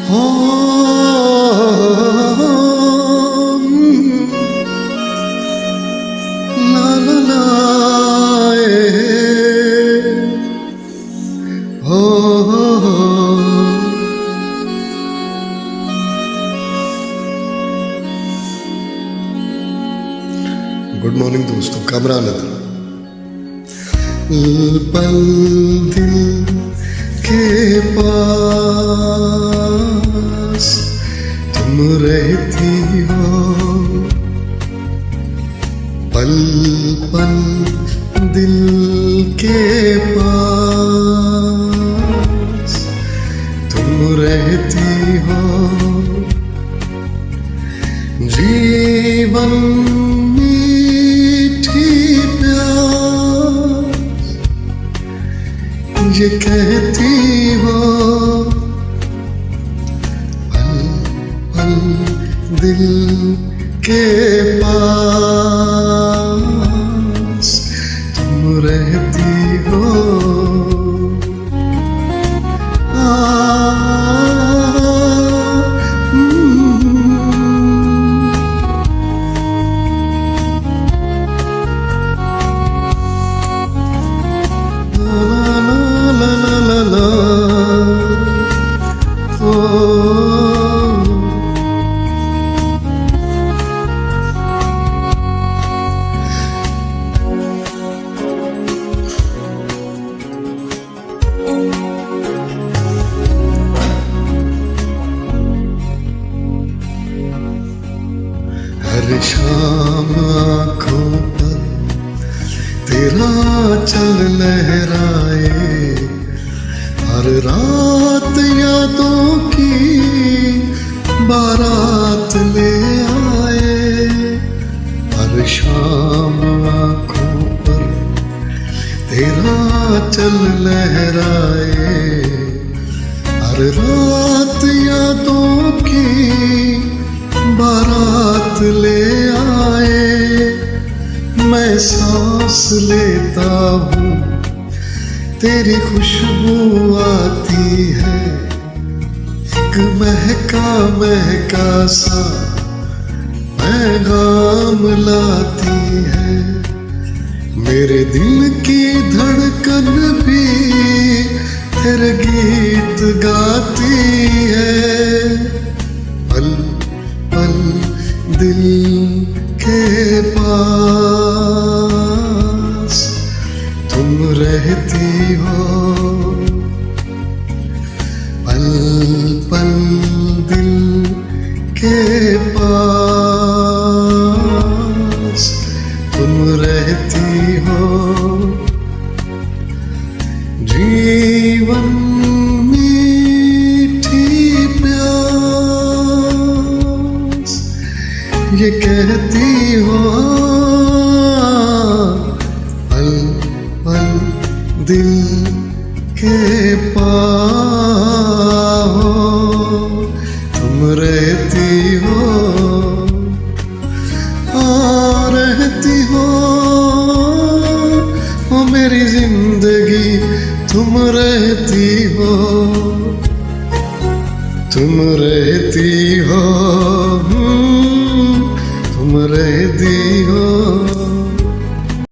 हो ला ला ला हो good morning दोस्तों, कामरान पल दिल के पास तुम रहती हो, पल पल दिल के पास तुम रहती हो, जीवन ये कहती हो, पल पल दिल के पास तुम रहती हो। हर शाम आँखों पर तेरा चल लहराए, हर रात यादों की बारात ले आए। हर शाम आँखों पर तेरा चल लहराए, हर रात यादों की बारात ले आए। मैं सांस लेता हूँ तेरी खुशबू आती है, एक महका महका सा पैगाम लाती है। मेरे दिल की धड़कन भी तेरे गीत गाती है, पल पल दिल के पास तुम रहती हो, पल पल दिल के पास तुम रहती हो। जीवन ये कहती हो, पल पल दिल के पास तुम रहती हो, रहती हो मेरी जिंदगी तुम रहती हो, तुम रहती हो, तुम रहती हो।